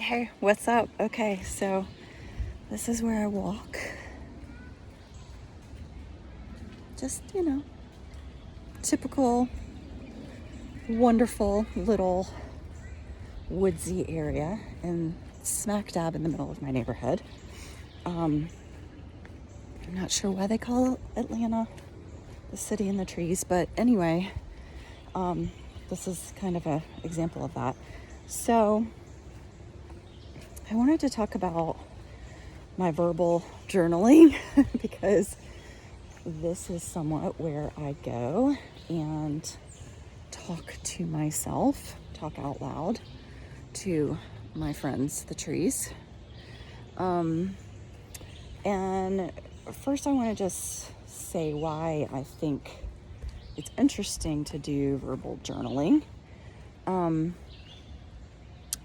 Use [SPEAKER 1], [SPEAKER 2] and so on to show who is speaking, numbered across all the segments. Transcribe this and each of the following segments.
[SPEAKER 1] Hey, what's up? Okay, so this is where I walk. Just, typical, wonderful little woodsy area and smack dab in the middle of my neighborhood. I'm not sure why they call Atlanta the city in the trees, but anyway, this is kind of an example of that. So I wanted to talk about my verbal journaling because this is somewhat where I go and talk to myself, talk out loud to my friends, the trees. And first I want to just say why I think it's interesting to do verbal journaling.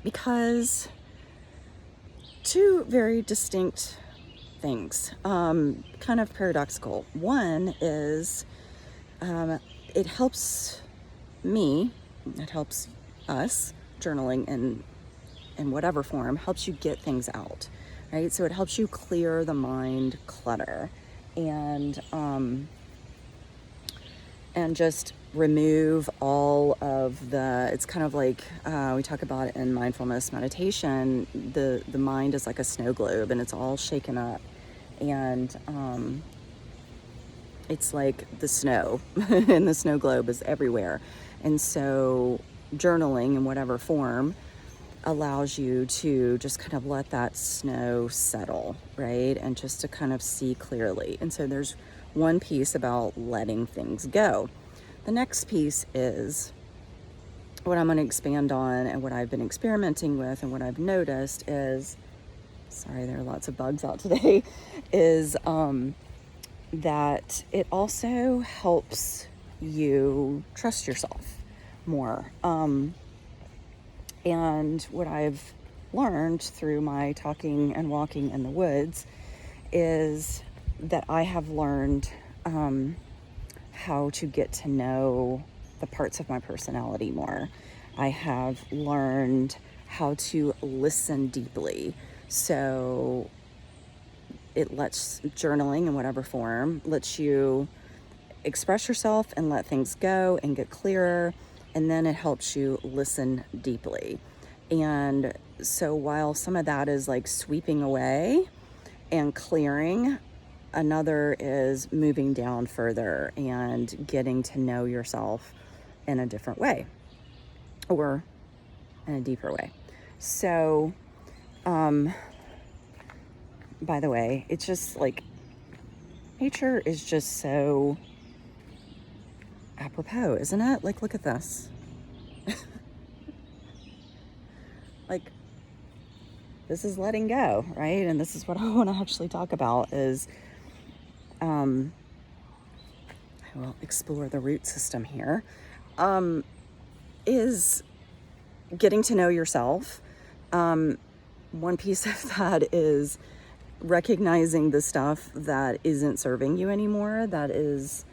[SPEAKER 1] Because two very distinct things, kind of paradoxical. One is it helps me, it helps us, journaling in whatever form, helps you get things out, right? So it helps you clear the mind clutter and just remove all of it's kind of like we talk about in mindfulness meditation, the mind is like a snow globe and it's all shaken up, and it's like the snow and the snow globe is everywhere. And so journaling in whatever form allows you to just kind of let that snow settle, right? And just to kind of see clearly. And so there's one piece about letting things go. The next piece is what I'm going to expand on, and what I've been experimenting with and what I've noticed is, sorry, there are lots of bugs out today, is that it also helps you trust yourself more. And what I've learned through my talking and walking in the woods is that I have learned how to get to know the parts of my personality more. I have learned how to listen deeply. So it lets journaling in whatever form, lets you express yourself and let things go and get clearer. And then it helps you listen deeply. And so while some of that is like sweeping away and clearing, another is moving down further and getting to know yourself in a different way, or in a deeper way. So, by the way, it's just like nature is just so apropos, isn't it? Like, look at this. Like, this is letting go, right? And this is what I want to actually talk about is, I will explore the root system here, is getting to know yourself. One piece of that is recognizing the stuff that isn't serving you anymore, that is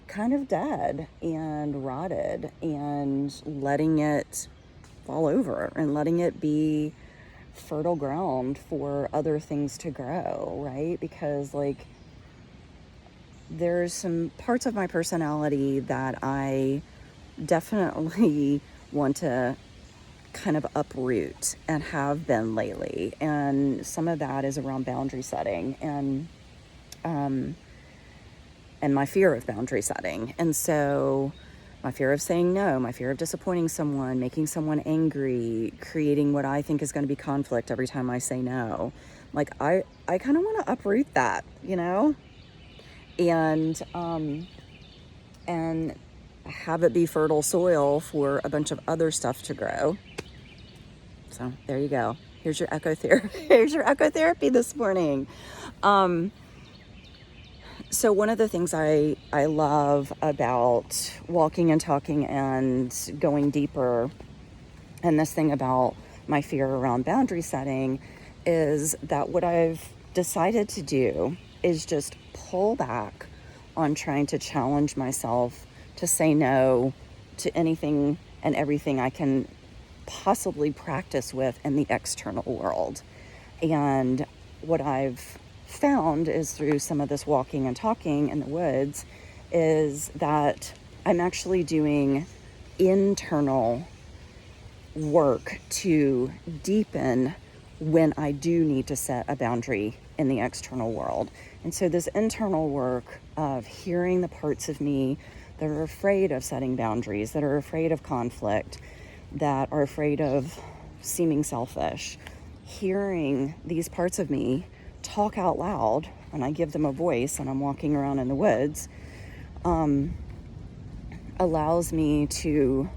[SPEAKER 1] kind of dead and rotted, and letting it fall over and letting it be fertile ground for other things to grow, right? Because like there's some parts of my personality that I definitely want to kind of uproot and have been lately. And some of that is around boundary setting and my fear of boundary setting. And so my fear of saying no, my fear of disappointing someone, making someone angry, creating what I think is going to be conflict every time I say no. Like I kind of want to uproot that, and have it be fertile soil for a bunch of other stuff to grow. So there you go. Here's your echo therapy. Here's your echo therapy this morning. So one of the things I love about walking and talking and going deeper, and this thing about my fear around boundary setting, is that what I've decided to do is just pull back on trying to challenge myself to say no to anything and everything I can possibly practice with in the external world. And what I've found is through some of this walking and talking in the woods is that I'm actually doing internal work to deepen when I do need to set a boundary in the external world. And so this internal work of hearing the parts of me that are afraid of setting boundaries, that are afraid of conflict, that are afraid of seeming selfish, hearing these parts of me talk out loud when I give them a voice and I'm walking around in the woods, allows me to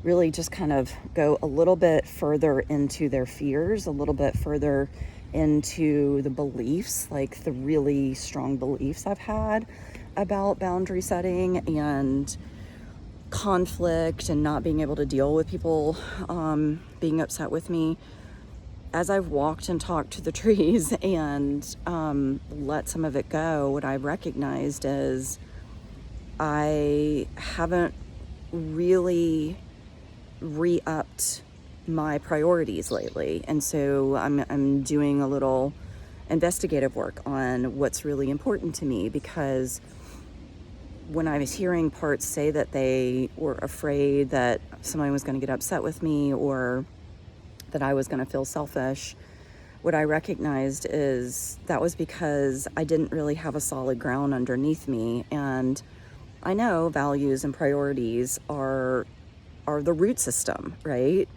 [SPEAKER 1] really just kind of go a little bit further into their fears, a little bit further into the beliefs, like the really strong beliefs I've had about boundary setting and conflict and not being able to deal with people being upset with me. As I've walked and talked to the trees and let some of it go, what I've recognized is I haven't really re-upped my priorities lately. And so I'm doing a little investigative work on what's really important to me, because when I was hearing parts say that they were afraid that somebody was going to get upset with me or that I was going to feel selfish, what I recognized is that was because I didn't really have a solid ground underneath me. And I know values and priorities are the root system, right?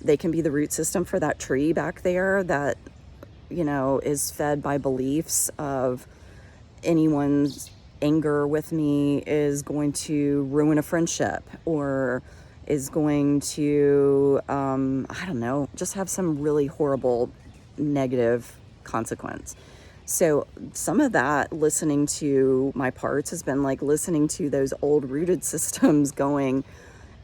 [SPEAKER 1] They can be the root system for that tree back there that, is fed by beliefs of anyone's anger with me is going to ruin a friendship or is going to, I don't know, just have some really horrible negative consequence. So some of that, listening to my parts, has been like listening to those old rooted systems going,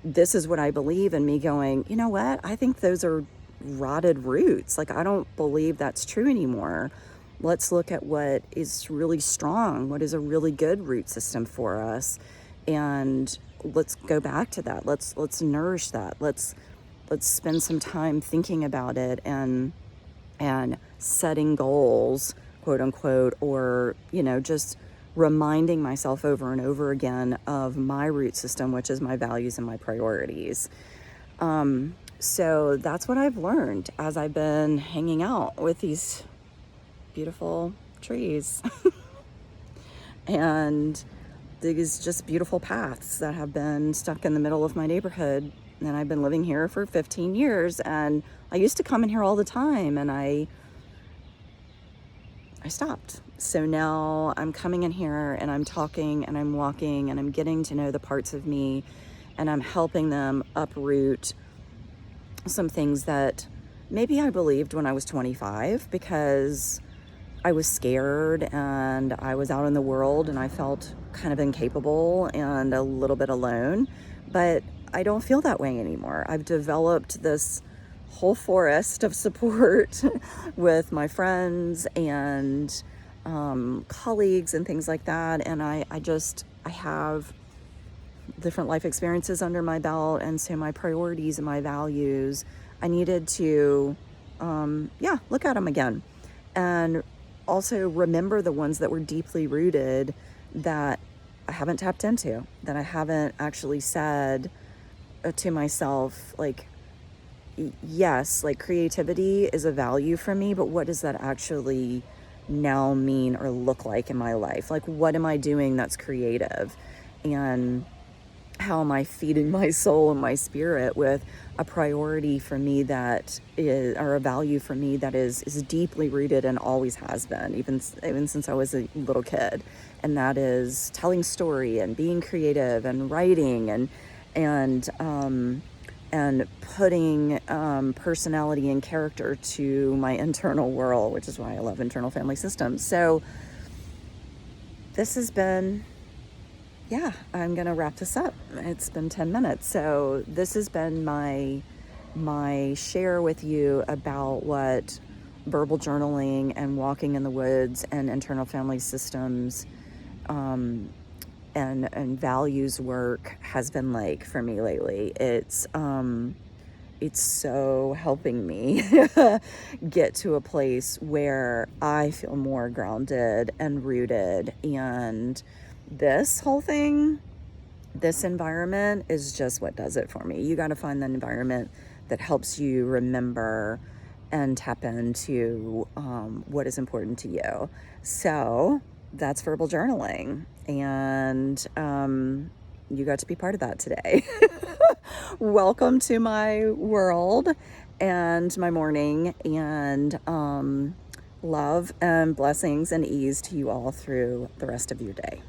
[SPEAKER 1] this is what I believe, and me going, you know what? I think those are rotted roots. Like, I don't believe that's true anymore. Let's look at what is really strong, what is a really good root system for us, and let's go back to that. Let's nourish that. Let's spend some time thinking about it and setting goals, quote unquote, or just reminding myself over and over again of my root system, which is my values and my priorities. So that's what I've learned as I've been hanging out with these beautiful trees and these just beautiful paths that have been stuck in the middle of my neighborhood. And I've been living here for 15 years, and I used to come in here all the time, and I stopped. So now I'm coming in here and I'm talking and I'm walking and I'm getting to know the parts of me, and I'm helping them uproot some things that maybe I believed when I was 25, because I was scared and I was out in the world and I felt kind of incapable and a little bit alone. But I don't feel that way anymore. I've developed this whole forest of support with my friends and colleagues and things like that. And I have different life experiences under my belt. And so my priorities and my values, I needed to, look at them again. And also remember the ones that were deeply rooted that I haven't tapped into, that I haven't actually said to myself, like, yes, like creativity is a value for me, but what does that actually now mean or look like in my life? Like, what am I doing that's creative? And how am I feeding my soul and my spirit with a priority for me that is, or a value for me that is deeply rooted and always has been, even since I was a little kid. And that is telling story and being creative and writing and putting personality and character to my internal world, which is why I love internal family systems. So this has been, I'm going to wrap this up. It's been 10 minutes. So this has been my share with you about what verbal journaling and walking in the woods and internal family systems and values work has been like for me lately. It's it's so helping me get to a place where I feel more grounded and rooted. And this whole thing, this environment is just what does it for me. You got to find that environment that helps you remember and tap into what is important to you. So that's verbal journaling. And you got to be part of that today. Welcome to my world and my morning, and love and blessings and ease to you all through the rest of your day.